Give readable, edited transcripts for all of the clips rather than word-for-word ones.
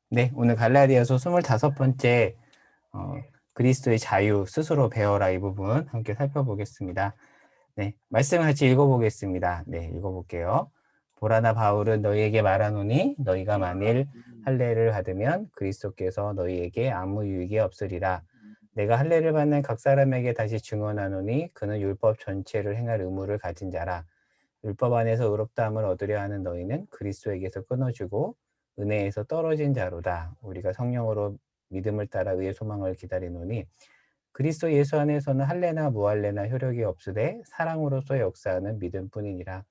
네, 오늘 갈라디아서 25번째 그리스도의 자유 스스로 배워라 이 부분 함께 살펴보겠습니다. 네, 말씀 같이 읽어보겠습니다. 네, 읽어볼게요. 보라나 바울은 너희에게 말하노니 너희가 만일 할례를 받으면 그리스도께서 너희에게 아무 유익이 없으리라. 내가 할례를 받는 각 사람에게 다시 증언하노니 그는 율법 전체를 행할 의무를 가진 자라. 율법 안에서 의롭다함을 얻으려 하는 너희는 그리스도에게서 끊어지고 은혜에서 떨어진 자로다. 우리가 성령으로 믿음을 따라 의의 소망을 기다리노니 그리스도 예수 안에서는 할례나 무할례나 효력이 없으되 사랑으로서 역사하는 믿음뿐이니라.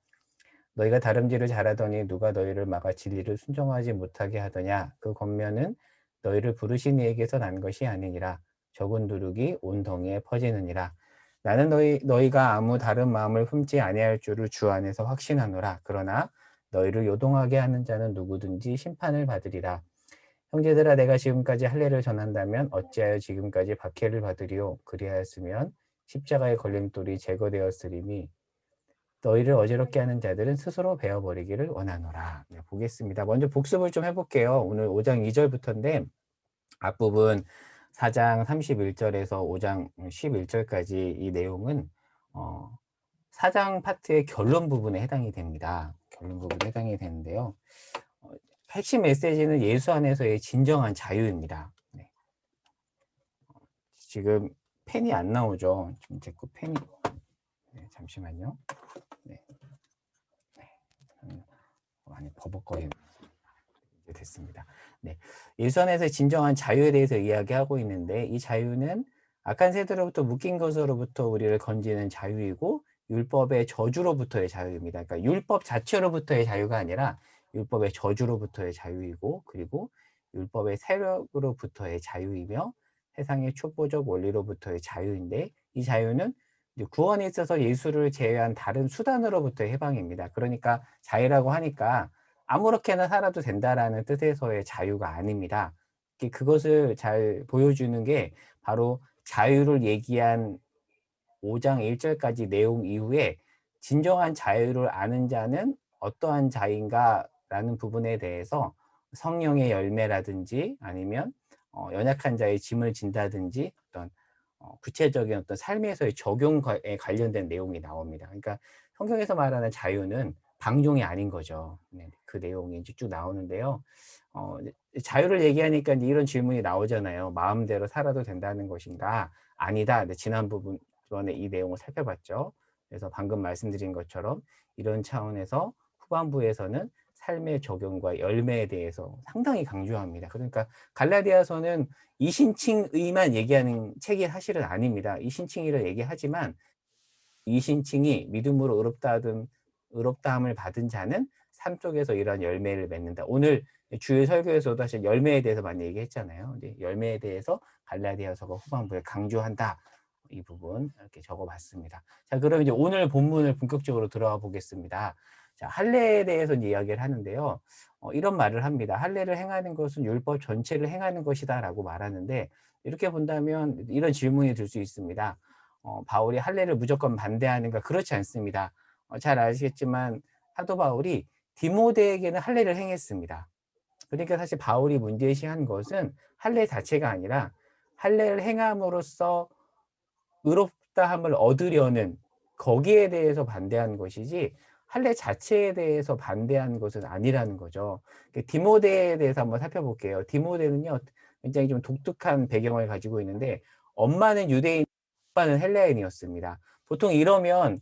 너희가 다름질을 잘하더니 누가 너희를 막아 진리를 순종하지 못하게 하더냐. 그 권면은 너희를 부르신 이에게서 난 것이 아니니라. 적은 누룩이 온 덩이에 퍼지느니라. 나는 너희가 아무 다른 마음을 품지 아니할 줄을 주 안에서 확신하노라. 그러나 너희를 요동하게 하는 자는 누구든지 심판을 받으리라. 형제들아, 내가 지금까지 할례를 전한다면 어찌하여 지금까지 박해를 받으리요. 그리하였으면 십자가의 걸림돌이 제거되었으리니 너희를 어지럽게 하는 자들은 스스로 베어버리기를 원하노라. 네, 보겠습니다. 먼저 복습을 좀 해볼게요. 오늘 5장 2절부터인데 앞부분 4장 31절에서 5장 11절까지 이 내용은 4장 파트의 결론 부분에 해당이 됩니다. 결론 부분에 해당이 되는데요. 핵심 메시지는 예수 안에서의 진정한 자유입니다. 네. 지금 펜이 안 나오죠. 지금 제 거 펜이 네, 잠시만요. 네. 많이 버벅거리는 됐습니다. 네. 예수 안에서 진정한 자유에 대해서 이야기하고 있는데 이 자유는 악한 세대로부터 묶인 것으로부터 우리를 건지는 자유이고 율법의 저주로부터의 자유입니다. 그러니까 율법 자체로부터의 자유가 아니라 율법의 저주로부터의 자유이고 그리고 율법의 세력으로부터의 자유이며 세상의 촉보적 원리로부터의 자유인데 이 자유는 구원에 있어서 예수를 제외한 다른 수단으로부터의 해방입니다. 그러니까 자유라고 하니까 아무렇게나 살아도 된다라는 뜻에서의 자유가 아닙니다. 그것을 잘 보여주는 게 바로 자유를 얘기한 5장 1절까지 내용 이후에 진정한 자유를 아는 자는 어떠한 자인가라는 부분에 대해서 성령의 열매라든지 아니면 연약한 자의 짐을 진다든지 어떤 구체적인 어떤 삶에서의 적용에 관련된 내용이 나옵니다. 그러니까 성경에서 말하는 자유는 방종이 아닌 거죠. 네, 그 내용이 이제 쭉 나오는데요. 자유를 얘기하니까 이제 이런 질문이 나오잖아요. 마음대로 살아도 된다는 것인가? 아니다. 네, 지난 부분에 이 내용을 살펴봤죠. 그래서 방금 말씀드린 것처럼 이런 차원에서 후반부에서는 삶의 적용과 열매에 대해서 상당히 강조합니다. 그러니까 갈라디아서는 이신칭의만 얘기하는 책이 사실은 아닙니다. 이신칭의를 얘기하지만 이신칭이 믿음으로 의롭다함을 받은 자는 삶 속에서 이러한 열매를 맺는다. 오늘 주일 설교에서도 사실 열매에 대해서 많이 얘기했잖아요. 이제 열매에 대해서 갈라디아서가 후반부에 강조한다. 이 부분 이렇게 적어봤습니다. 자, 그럼 이제 오늘 본문을 본격적으로 들어가 보겠습니다. 자, 할례에 대해서 이제 이야기를 하는데요. 이런 말을 합니다. 할례를 행하는 것은 율법 전체를 행하는 것이다라고 말하는데 이렇게 본다면 이런 질문이 들 수 있습니다. 바울이 할례를 무조건 반대하는가? 그렇지 않습니다. 잘 아시겠지만 사도 바울이 디모데에게는 할례를 행했습니다. 그러니까 사실 바울이 문제시한 것은 할례 자체가 아니라 할례를 행함으로써 의롭다함을 얻으려는 거기에 대해서 반대한 것이지 할례 자체에 대해서 반대한 것은 아니라는 거죠. 디모데에 대해서 한번 살펴볼게요. 디모데는요, 굉장히 좀 독특한 배경을 가지고 있는데 엄마는 유대인, 아빠는 헬라인이었습니다. 보통 이러면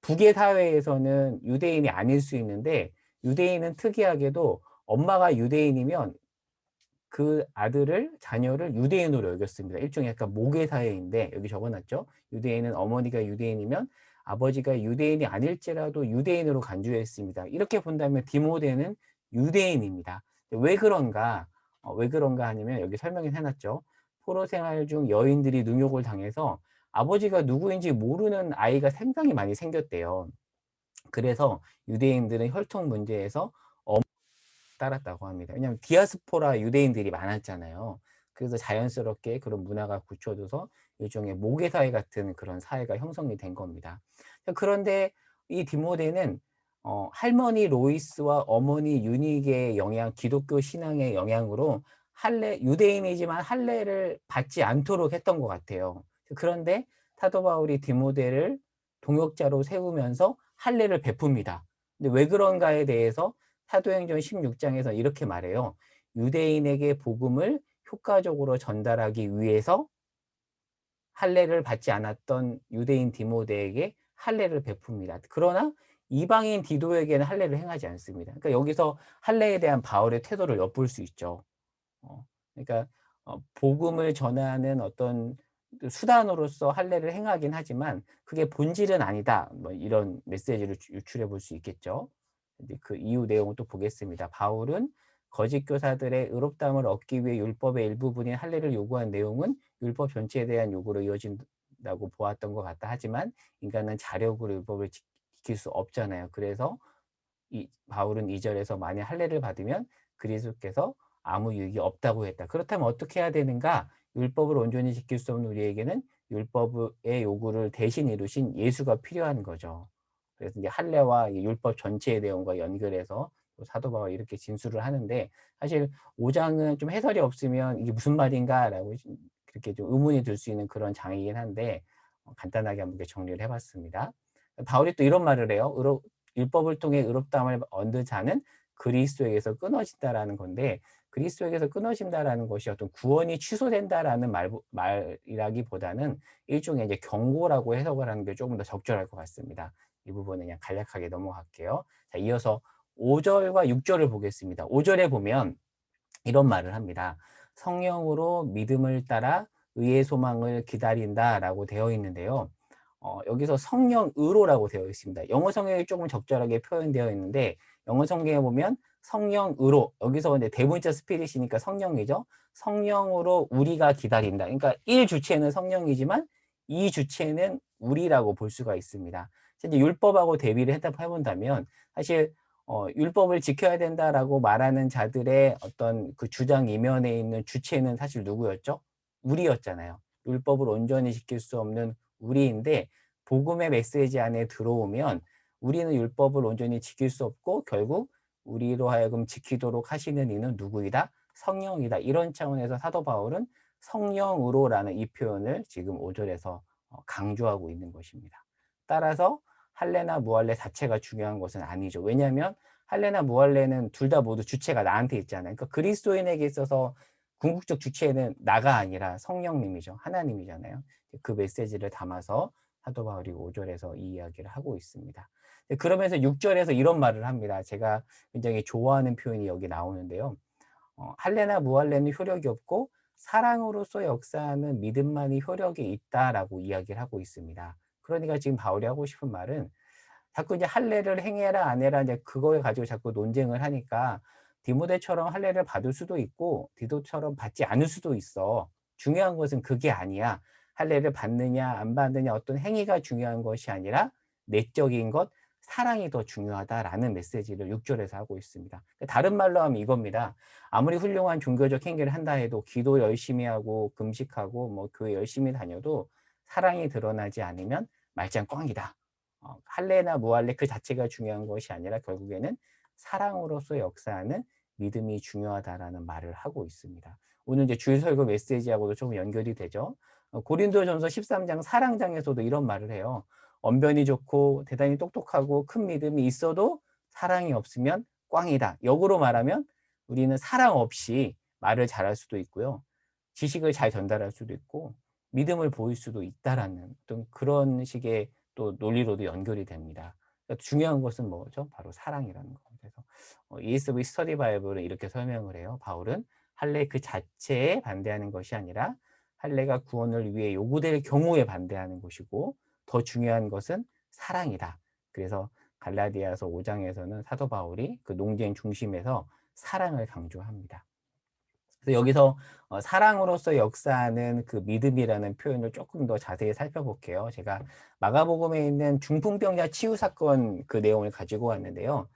북의 사회에서는 유대인이 아닐 수 있는데 유대인은 특이하게도 엄마가 유대인이면 그 자녀를 유대인으로 여겼습니다. 일종의 약간 모계 사회인데 여기 적어놨죠. 유대인은 어머니가 유대인이면 아버지가 유대인이 아닐지라도 유대인으로 간주했습니다. 이렇게 본다면 디모데는 유대인입니다. 왜 그런가? 왜 그런가 하냐면 여기 설명을 해놨죠. 포로 생활 중 여인들이 능욕을 당해서 아버지가 누구인지 모르는 아이가 상당히 많이 생겼대요. 그래서 유대인들은 혈통 문제에서 따랐다고 합니다. 왜냐하면 디아스포라 유대인들이 많았잖아요. 그래서 자연스럽게 그런 문화가 굳혀져서 일종의 모계사회 같은 그런 사회가 형성이 된 겁니다. 그런데 이 디모데는 할머니 로이스와 어머니 유닉의 영향, 기독교 신앙의 영향으로 유대인이지만 할례를 받지 않도록 했던 것 같아요. 그런데 사도 바울이 디모데를 동역자로 세우면서 할례를 베풉니다. 근데 왜 그런가에 대해서 사도행전 16장에서 이렇게 말해요. 유대인에게 복음을 효과적으로 전달하기 위해서 할례를 받지 않았던 유대인 디모데에게 할례를 베풉니다. 그러나 이방인 디도에게는 할례를 행하지 않습니다. 그러니까 여기서 할례에 대한 바울의 태도를 엿볼 수 있죠. 그러니까 복음을 전하는 어떤 그 수단으로서 할례를 행하긴 하지만 그게 본질은 아니다. 뭐 이런 메시지를 유출해 볼 수 있겠죠. 이제 그 이후 내용을 또 보겠습니다. 바울은 거짓 교사들의 의롭다함을 얻기 위해 율법의 일부분인 할례를 요구한 내용은 율법 전체에 대한 요구로 이어진다고 보았던 것 같다. 하지만 인간은 자력으로 율법을 지킬 수 없잖아요. 그래서 바울은 2절에서 만약 할례를 받으면 그리스도께서 아무 유익이 없다고 했다. 그렇다면 어떻게 해야 되는가? 율법을 온전히 지킬 수 없는 우리에게는 율법의 요구를 대신 이루신 예수가 필요한 거죠. 그래서 이제 할례와 율법 전체의 내용과 연결해서 또 사도 바울이 이렇게 진술을 하는데, 사실 5장은 좀 해설이 없으면 이게 무슨 말인가라고 그렇게 좀 의문이 들 수 있는 그런 장이긴 한데, 간단하게 한번 정리를 해봤습니다. 바울이 또 이런 말을 해요. 율법을 통해 의롭다함을 얻는 자는 그리스도에게서 끊어진다라는 건데, 그리스도에게서 끊어진다라는 것이 어떤 구원이 취소된다라는 말이라기보다는 일종의 이제 경고라고 해석을 하는 게 조금 더 적절할 것 같습니다. 이 부분은 그냥 간략하게 넘어갈게요. 자, 이어서 5절과 6절을 보겠습니다. 5절에 보면 이런 말을 합니다. 성령으로 믿음을 따라 의의 소망을 기다린다라고 되어 있는데요. 여기서 성령으로라고 되어 있습니다. 영어 성경이 조금 적절하게 표현되어 있는데, 영어 성경에 보면 성령으로, 여기서 이제 대문자 스피릿이니까 성령이죠. 성령으로 우리가 기다린다. 그러니까 1주체는 성령이지만 2주체는 우리라고 볼 수가 있습니다. 이제 율법하고 대비를 해본다면 사실 율법을 지켜야 된다라고 말하는 자들의 어떤 그 주장 이면에 있는 주체는 사실 누구였죠? 우리였잖아요. 율법을 온전히 지킬 수 없는 우리인데, 복음의 메시지 안에 들어오면 우리는 율법을 온전히 지킬 수 없고 결국 우리로 하여금 지키도록 하시는 이는 누구이다? 성령이다. 이런 차원에서 사도 바울은 성령으로라는 이 표현을 지금 5절에서 강조하고 있는 것입니다. 따라서 할례나 무할례 자체가 중요한 것은 아니죠. 왜냐하면 할례나 무할례는 둘 다 모두 주체가 나한테 있잖아요. 그러니까 그리스도인에게 있어서 궁극적 주체는 나가 아니라 성령님이죠. 하나님이잖아요. 그 메시지를 담아서 사도 바울이 5절에서 이 이야기를 하고 있습니다. 그러면서 6절에서 이런 말을 합니다. 제가 굉장히 좋아하는 표현이 여기 나오는데요. 할례나 무할례는 효력이 없고 사랑으로서 역사하는 믿음만이 효력이 있다라고 이야기를 하고 있습니다. 그러니까 지금 바울이 하고 싶은 말은, 자꾸 이제 할례를 행해라 안 해라 이제 그거에 가지고 자꾸 논쟁을 하니까 디모데처럼 할례를 받을 수도 있고 디도처럼 받지 않을 수도 있어. 중요한 것은 그게 아니야. 할례를 받느냐 안 받느냐 어떤 행위가 중요한 것이 아니라 내적인 것, 사랑이 더 중요하다라는 메시지를 6절에서 하고 있습니다. 다른 말로 하면 이겁니다. 아무리 훌륭한 종교적 행위를 한다 해도, 기도 열심히 하고 금식하고 뭐 교회 열심히 다녀도 사랑이 드러나지 않으면 말짱 꽝이다. 할례나 무할례 그 자체가 중요한 것이 아니라 결국에는 사랑으로서 역사하는 믿음이 중요하다라는 말을 하고 있습니다. 오늘 이제 주일 설교 메시지하고도 조금 연결이 되죠. 고린도전서 13장 사랑장에서도 이런 말을 해요. 언변이 좋고 대단히 똑똑하고 큰 믿음이 있어도 사랑이 없으면 꽝이다. 역으로 말하면 우리는 사랑 없이 말을 잘할 수도 있고요. 지식을 잘 전달할 수도 있고 믿음을 보일 수도 있다라는 어떤 그런 식의 또 논리로도 연결이 됩니다. 그러니까 중요한 것은 뭐죠? 바로 사랑이라는 거. 그래서 ESV 스터디 바이블은 이렇게 설명을 해요. 바울은 할례 그 자체에 반대하는 것이 아니라 할례가 구원을 위해 요구될 경우에 반대하는 것이고, 더 중요한 것은 사랑이다. 그래서 갈라디아서 5장에서는 사도 바울이 그 논쟁 중심에서 사랑을 강조합니다. 그래서 여기서 사랑으로서 역사하는 그 믿음이라는 표현을 조금 더 자세히 살펴볼게요. 제가 마가복음에 있는 중풍병자 치유 사건 그 내용을 가지고 왔는데요.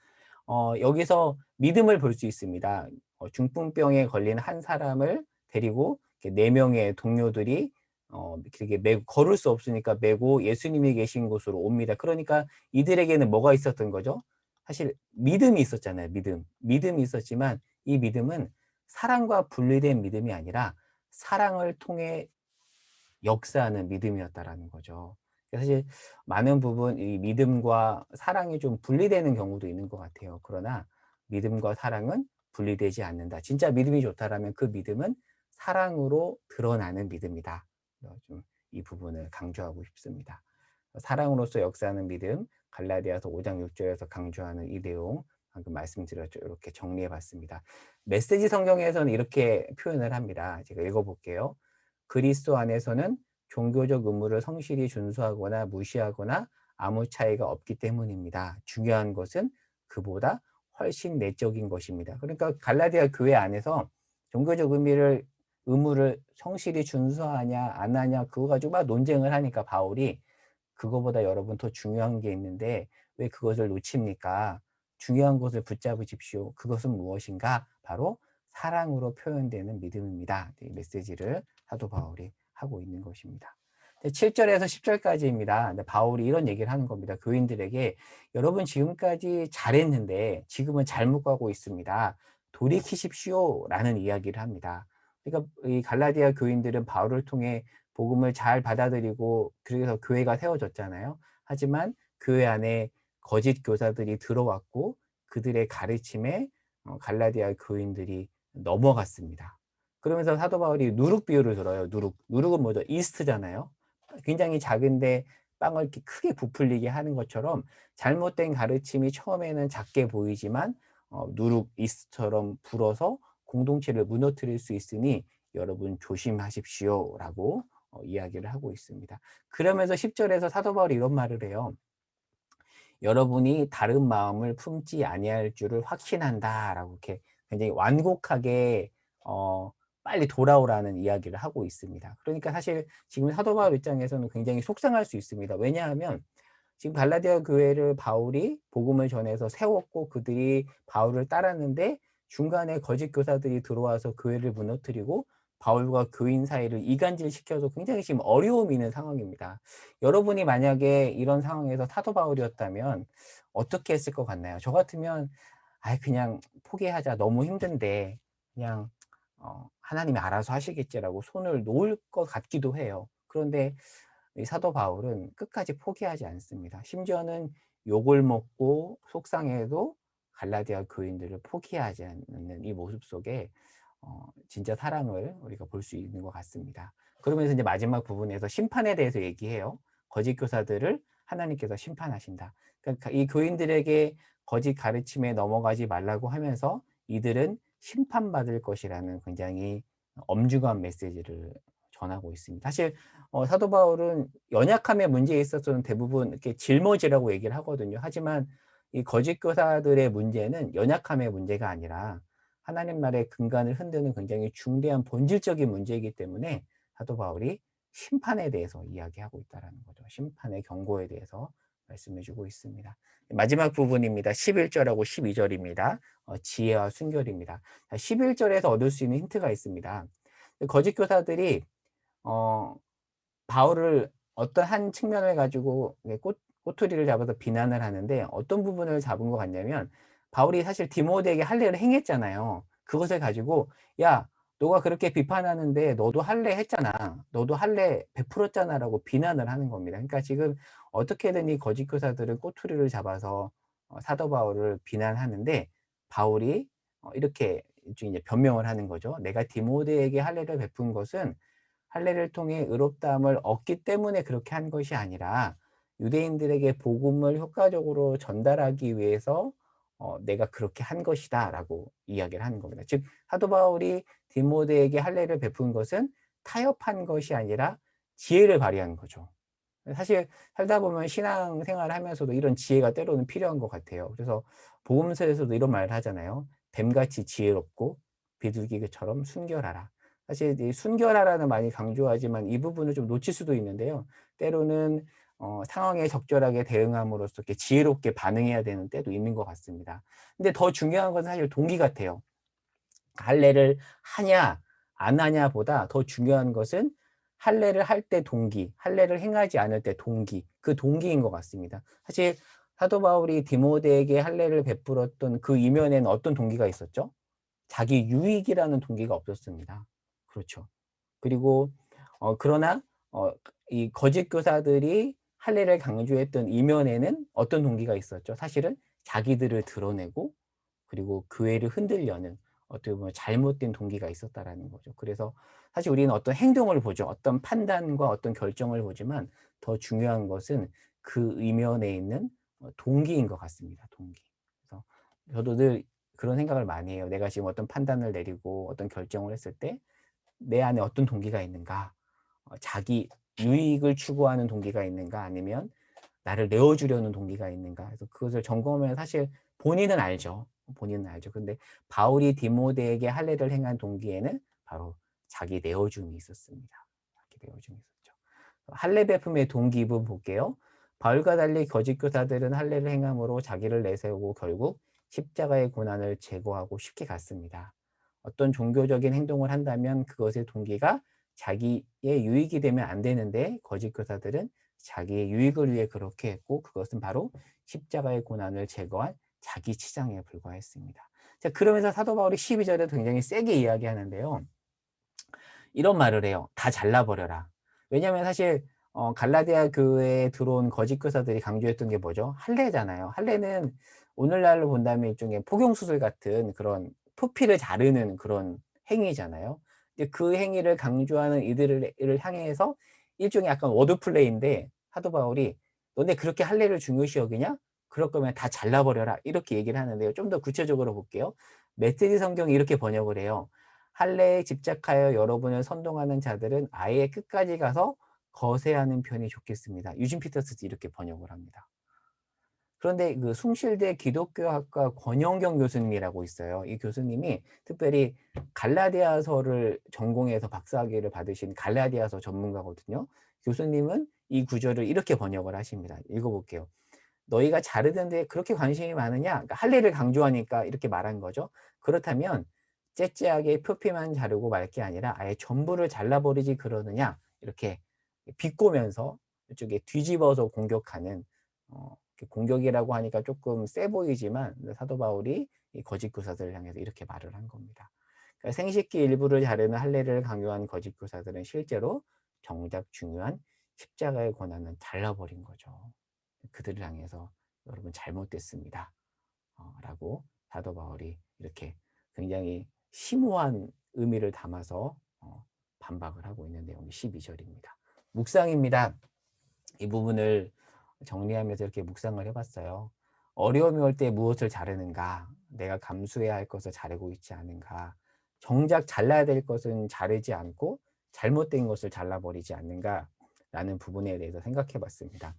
여기서 믿음을 볼 수 있습니다. 중풍병에 걸린 한 사람을 데리고 4명의 동료들이 이렇게 걸을 수 없으니까 메고 예수님이 계신 곳으로 옵니다. 그러니까 이들에게는 뭐가 있었던 거죠? 사실 믿음이 있었잖아요. 믿음이 있었지만 이 믿음은 사랑과 분리된 믿음이 아니라 사랑을 통해 역사하는 믿음이었다라는 거죠. 사실 많은 부분 이 믿음과 사랑이 좀 분리되는 경우도 있는 것 같아요. 그러나 믿음과 사랑은 분리되지 않는다. 진짜 믿음이 좋다라면 그 믿음은 사랑으로 드러나는 믿음이다. 좀 이 부분을 강조하고 싶습니다. 사랑으로서 역사하는 믿음, 갈라디아서 5장 6절에서 강조하는 이 내용 방금 말씀드렸죠. 이렇게 정리해 봤습니다. 메시지 성경에서는 이렇게 표현을 합니다. 제가 읽어 볼게요. 그리스도 안에서는 종교적 의무를 성실히 준수하거나 무시하거나 아무 차이가 없기 때문입니다. 중요한 것은 그보다 훨씬 내적인 것입니다. 그러니까 갈라디아 교회 안에서 종교적 의무를 성실히 준수하냐 안 하냐 그거 가지고 막 논쟁을 하니까 바울이 그거보다 여러분 더 중요한 게 있는데 왜 그것을 놓칩니까? 중요한 것을 붙잡으십시오. 그것은 무엇인가? 바로 사랑으로 표현되는 믿음입니다. 이 메시지를 사도 바울이 하고 있는 것입니다. 7절에서 10절까지입니다. 바울이 이런 얘기를 하는 겁니다. 교인들에게 여러분 지금까지 잘했는데 지금은 잘못 가고 있습니다. 돌이키십시오 라는 이야기를 합니다. 그러니까 이 갈라디아 교인들은 바울을 통해 복음을 잘 받아들이고 그래서 교회가 세워졌잖아요. 하지만 교회 안에 거짓 교사들이 들어왔고 그들의 가르침에 갈라디아 교인들이 넘어갔습니다. 그러면서 사도 바울이 누룩 비유를 들어요. 누룩은 뭐죠? 이스트잖아요. 굉장히 작은데 빵을 이렇게 크게 부풀리게 하는 것처럼 잘못된 가르침이 처음에는 작게 보이지만 누룩 이스트처럼 불어서 공동체를 무너뜨릴 수 있으니 여러분 조심하십시오라고 이야기를 하고 있습니다. 그러면서 10절에서 사도 바울이 이런 말을 해요. 여러분이 다른 마음을 품지 아니할 줄을 확신한다라고 이렇게 굉장히 완곡하게 빨리 돌아오라는 이야기를 하고 있습니다. 그러니까 사실 지금 사도 바울 입장에서는 굉장히 속상할 수 있습니다. 왜냐하면 지금 갈라디아 교회를 바울이 복음을 전해서 세웠고 그들이 바울을 따랐는데 중간에 거짓 교사들이 들어와서 교회를 무너뜨리고 바울과 교인 사이를 이간질시켜서 굉장히 지금 어려움이 있는 상황입니다. 여러분이 만약에 이런 상황에서 사도 바울이었다면 어떻게 했을 것 같나요? 저 같으면 그냥 포기하자. 너무 힘든데 그냥 하나님이 알아서 하시겠지라고 손을 놓을 것 같기도 해요. 그런데 이 사도 바울은 끝까지 포기하지 않습니다. 심지어는 욕을 먹고 속상해도 갈라디아 교인들을 포기하지 않는 이 모습 속에 진짜 사랑을 우리가 볼 수 있는 것 같습니다. 그러면서 이제 마지막 부분에서 심판에 대해서 얘기해요. 거짓 교사들을 하나님께서 심판하신다. 그러니까 이 교인들에게 거짓 가르침에 넘어가지 말라고 하면서 이들은 심판받을 것이라는 굉장히 엄중한 메시지를 전하고 있습니다. 사실 사도 바울은 연약함의 문제에 있어서는 대부분 이렇게 짊어지라고 얘기를 하거든요. 하지만 이 거짓 교사들의 문제는 연약함의 문제가 아니라 하나님 나라의 근간을 흔드는 굉장히 중대한 본질적인 문제이기 때문에 사도 바울이 심판에 대해서 이야기하고 있다는 거죠. 심판의 경고에 대해서 말씀해 주고 있습니다. 마지막 부분입니다. 11절하고 12절입니다. 지혜와 순결입니다. 11절에서 얻을 수 있는 힌트가 있습니다. 거짓 교사들이 어, 바울을 어떤 한 측면을 가지고 꼬투리를 잡아서 비난을 하는데 어떤 부분을 잡은 것 같냐면 바울이 사실 디모데에게 할례를 행했잖아요. 그것을 가지고 야, 너가 그렇게 비판하는데 너도 할례 했잖아. 너도 할례 베풀었잖아라고 비난을 하는 겁니다. 그러니까 지금 어떻게든 이 거짓 교사들은 꼬투리를 잡아서 사도 바울을 비난하는데 바울이 이렇게 이제 변명을 하는 거죠. 내가 디모데에게 할례를 베푼 것은 할례를 통해 의롭다함을 얻기 때문에 그렇게 한 것이 아니라 유대인들에게 복음을 효과적으로 전달하기 위해서 내가 그렇게 한 것이다라고 이야기를 하는 겁니다. 즉 사도 바울이 디모데에게 할례를 베푼 것은 타협한 것이 아니라 지혜를 발휘한 거죠. 사실 살다 보면 신앙생활을 하면서도 이런 지혜가 때로는 필요한 것 같아요. 그래서 복음서에서도 이런 말을 하잖아요. 뱀같이 지혜롭고 비둘기처럼 순결하라. 사실 이 순결하라는 많이 강조하지만 이 부분을 좀 놓칠 수도 있는데요. 때로는 상황에 적절하게 대응함으로써 이렇게 지혜롭게 반응해야 되는 때도 있는 것 같습니다. 근데 더 중요한 건 사실 동기 같아요. 할례를 하냐 안 하냐보다 더 중요한 것은 할례를 할 때 동기, 할례를 행하지 않을 때 동기, 그 동기인 것 같습니다. 사실 사도 바울이 디모데에게 할례를 베풀었던 그 이면에는 어떤 동기가 있었죠? 자기 유익이라는 동기가 없었습니다. 그렇죠. 그리고 그러나 이 거짓 교사들이 할례를 강조했던 이면에는 어떤 동기가 있었죠? 사실은 자기들을 드러내고 그리고 교회를 흔들려는 어떻게 보면 잘못된 동기가 있었다라는 거죠. 그래서 사실 우리는 어떤 행동을 보죠. 어떤 판단과 어떤 결정을 보지만 더 중요한 것은 그 이면에 있는 동기인 것 같습니다. 동기. 그래서 저도 늘 그런 생각을 많이 해요. 내가 지금 어떤 판단을 내리고 어떤 결정을 했을 때 내 안에 어떤 동기가 있는가? 자기 유익을 추구하는 동기가 있는가? 아니면 나를 내어주려는 동기가 있는가? 그래서 그것을 점검하면 사실 본인은 알죠. 본인은 알죠. 근데 바울이 디모데에게 할례를 행한 동기에는 바로 자기 내어줌이 있었습니다. 자기 내어줌이 있었죠. 할례 베품의 동기 부분 볼게요. 바울과 달리 거짓 교사들은 할례를 행함으로 자기를 내세우고 결국 십자가의 고난을 제거하고 쉽게 갔습니다. 어떤 종교적인 행동을 한다면 그것의 동기가 자기의 유익이 되면 안 되는데 거짓 교사들은 자기의 유익을 위해 그렇게 했고 그것은 바로 십자가의 고난을 제거한 자기 치장에 불과했습니다. 자, 그러면서 사도 바울이 12절에 굉장히 세게 이야기하는데요. 이런 말을 해요. 다 잘라버려라. 왜냐하면 사실 갈라디아 교회에 들어온 거짓 교사들이 강조했던 게 뭐죠? 할례잖아요. 할례는 오늘날로 본다면 일종의 포경수술 같은 그런 표피를 자르는 그런 행위잖아요. 근데 그 행위를 강조하는 이들을 향해서 일종의 약간 워드플레이인데 사도 바울이 너네 그렇게 할례를 중요시 여기냐? 그럴 거면 다 잘라버려라. 이렇게 얘기를 하는데요. 좀 더 구체적으로 볼게요. 메시지 성경이 이렇게 번역을 해요. 할례에 집착하여 여러분을 선동하는 자들은 아예 끝까지 가서 거세하는 편이 좋겠습니다. 유진 피터스도 이렇게 번역을 합니다. 그런데 그 숭실대 기독교학과 권영경 교수님이라고 있어요. 이 교수님이 특별히 갈라디아서를 전공해서 박사학위를 받으신 갈라디아서 전문가거든요. 교수님은 이 구절을 이렇게 번역을 하십니다. 읽어볼게요. 너희가 자르는 데 그렇게 관심이 많으냐? 그러니까 할례를 강조하니까 이렇게 말한 거죠. 그렇다면 째째하게 표피만 자르고 말 게 아니라 아예 전부를 잘라버리지 그러느냐? 이렇게 비꼬면서 이쪽에 뒤집어서 공격하는 공격이라고 하니까 조금 세 보이지만 사도 바울이 이 거짓 교사들을 향해서 이렇게 말을 한 겁니다. 그러니까 생식기 일부를 자르는 할례를 강요한 거짓 교사들은 실제로 정작 중요한 십자가의 고난은 잘라버린 거죠. 그들을 향해서 여러분 잘못됐습니다. 라고 사도 바울이 이렇게 굉장히 심오한 의미를 담아서 반박을 하고 있는 내용이 12절입니다. 묵상입니다. 이 부분을 정리하면서 이렇게 묵상을 해봤어요. 어려움이 올 때 무엇을 자르는가? 내가 감수해야 할 것을 자르고 있지 않은가? 정작 잘라야 될 것은 자르지 않고 잘못된 것을 잘라버리지 않는가? 라는 부분에 대해서 생각해 봤습니다.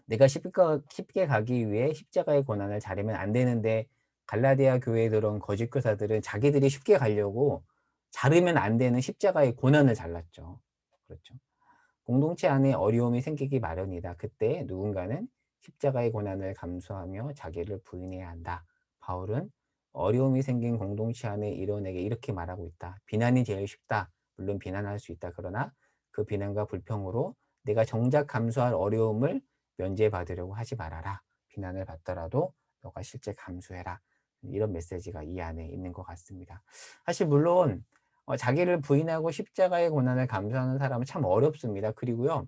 내가 쉽게 가기 위해 십자가의 고난을 자르면 안 되는데 갈라디아 교회에 들어온 거짓 교사들은 자기들이 쉽게 가려고 자르면 안 되는 십자가의 고난을 잘랐죠. 그렇죠. 공동체 안에 어려움이 생기기 마련이다. 그때 누군가는 십자가의 고난을 감수하며 자기를 부인해야 한다. 바울은 어려움이 생긴 공동체 안에 이론에게 이렇게 말하고 있다. 비난이 제일 쉽다. 물론 비난할 수 있다. 그러나 그 비난과 불평으로 내가 정작 감수할 어려움을 면제받으려고 하지 말아라. 비난을 받더라도 너가 실제 감수해라. 이런 메시지가 이 안에 있는 것 같습니다. 사실 물론 자기를 부인하고 십자가의 고난을 감수하는 사람은 참 어렵습니다. 그리고요,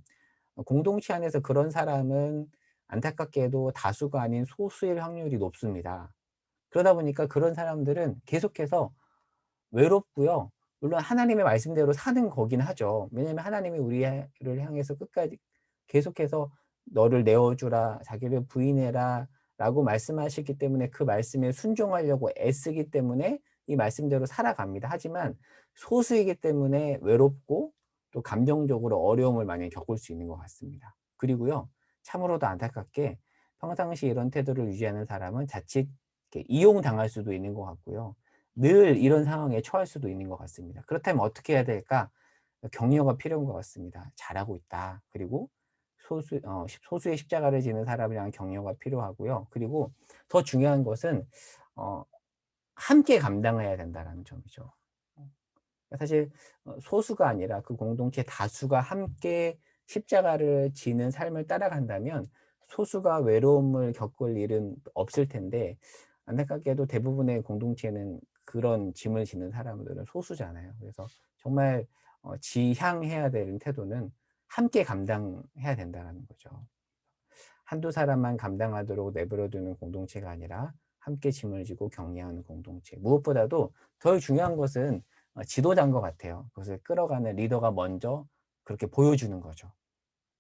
공동체 안에서 그런 사람은 안타깝게도 다수가 아닌 소수일 확률이 높습니다. 그러다 보니까 그런 사람들은 계속해서 외롭고요. 물론 하나님의 말씀대로 사는 거긴 하죠. 왜냐하면 하나님이 우리를 향해서 끝까지 계속해서 너를 내어주라, 자기를 부인해라 라고 말씀하시기 때문에 그 말씀에 순종하려고 애쓰기 때문에 이 말씀대로 살아갑니다. 하지만 소수이기 때문에 외롭고 또 감정적으로 어려움을 많이 겪을 수 있는 것 같습니다. 그리고요, 참으로도 안타깝게 평상시 이런 태도를 유지하는 사람은 자칫 이렇게 이용당할 수도 있는 것 같고요. 늘 이런 상황에 처할 수도 있는 것 같습니다. 그렇다면 어떻게 해야 될까? 격려가 필요한 것 같습니다. 잘하고 있다. 그리고 소수의 십자가를 지는 사람을 향한 격려가 필요하고요. 그리고 더 중요한 것은 어, 함께 감당해야 된다는 점이죠. 사실 소수가 아니라 그 공동체 다수가 함께 십자가를 지는 삶을 따라간다면 소수가 외로움을 겪을 일은 없을 텐데 안타깝게도 대부분의 공동체는 그런 짐을 지는 사람들은 소수잖아요. 그래서 정말 지향해야 되는 태도는 함께 감당해야 된다는 거죠. 한두 사람만 감당하도록 내버려 두는 공동체가 아니라 함께 짐을 지고 격려하는 공동체. 무엇보다도 더 중요한 것은 지도자인 것 같아요. 그것을 끌어가는 리더가 먼저 그렇게 보여주는 거죠.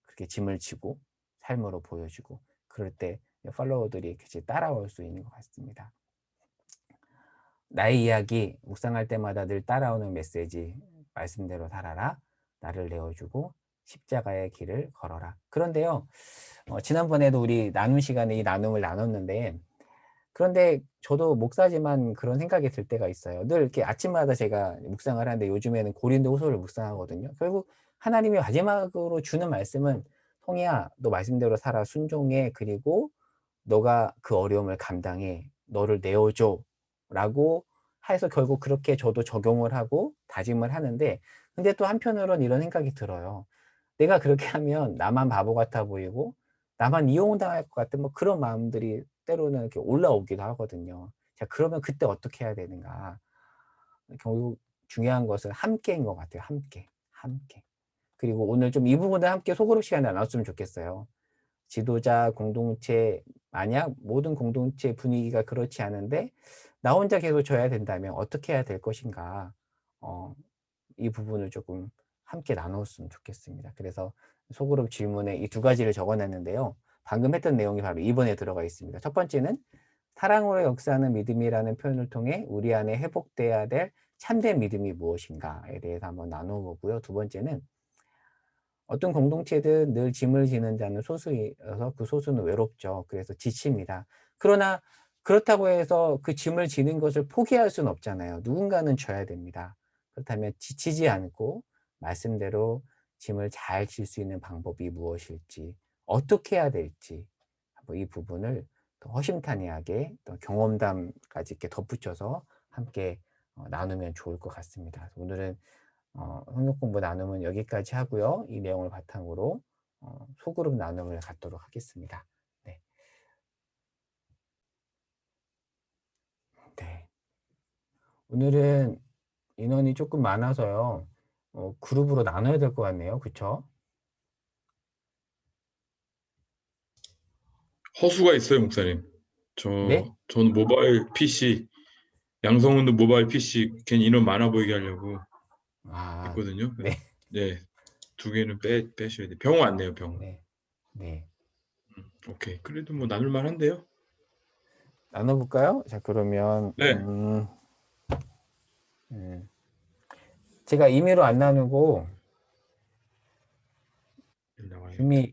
그렇게 짐을 지고 삶으로 보여주고 그럴 때 팔로워들이 같이 따라올 수 있는 것 같습니다. 나의 이야기 묵상할 때마다 늘 따라오는 메시지 말씀대로 살아라. 나를 내어주고 십자가의 길을 걸어라. 그런데요. 지난번에도 우리 나눔 시간에 이 나눔을 나눴는데 그런데 저도 목사지만 그런 생각이 들 때가 있어요. 늘 이렇게 아침마다 제가 묵상을 하는데 요즘에는 고린도 후서를 묵상하거든요. 결국 하나님이 마지막으로 주는 말씀은 "통이야, 너 말씀대로 살아. 순종해. 그리고 너가 그 어려움을 감당해. 너를 내어줘."라고 해서 결국 그렇게 저도 적용을 하고 다짐을 하는데 근데 또 한편으로는 이런 생각이 들어요. 내가 그렇게 하면 나만 바보 같아 보이고 나만 이용당할 것 같은 뭐 그런 마음들이 때로는 이렇게 올라오기도 하거든요. 자 그러면 그때 어떻게 해야 되는가. 결국 중요한 것은 함께인 것 같아요. 함께. 함께. 그리고 오늘 좀 이 부분을 함께 소그룹 시간에 나눴으면 좋겠어요. 지도자 공동체 만약 모든 공동체 분위기가 그렇지 않은데 나 혼자 계속 져야 된다면 어떻게 해야 될 것인가. 이 부분을 조금 함께 나눴으면 좋겠습니다. 그래서 소그룹 질문에 이 두 가지를 적어 놨는데요. 방금 했던 내용이 바로 2번에 들어가 있습니다. 첫 번째는 사랑으로 역사하는 믿음이라는 표현을 통해 우리 안에 회복돼야 될 참된 믿음이 무엇인가에 대해서 한번 나눠보고요. 두 번째는 어떤 공동체든 늘 짐을 지는 자는 소수여서 그 소수는 외롭죠. 그래서 지칩니다. 그러나 그렇다고 해서 그 짐을 지는 것을 포기할 수는 없잖아요. 누군가는 져야 됩니다. 그렇다면 지치지 않고 말씀대로 짐을 잘 질 수 있는 방법이 무엇일지, 어떻게 해야 될지 이 부분을 더 허심탄회하게 또 경험담까지 이렇게 덧붙여서 함께 나누면 좋을 것 같습니다. 오늘은 성경 공부 나눔은 여기까지 하고요. 이 내용을 바탕으로 소그룹 나눔을 갖도록 하겠습니다. 네. 네. 오늘은 인원이 조금 많아서요. 그룹으로 나눠야 될 것 같네요. 그쵸? 허수가 있어요, 목사님. 네? 저는 모바일 PC, 양성훈도 모바일 PC 괜히 인원 많아 보이게 하려고 아, 했거든요. 네. 네, 두 개는 빼셔야 돼. 병 왔네요, 병. 네. 네. 오케이. 그래도 뭐 나눌만 한데요? 나눠볼까요? 자, 그러면, 네. 음, 제가 임의로 안 나누고 나와야겠다. 이미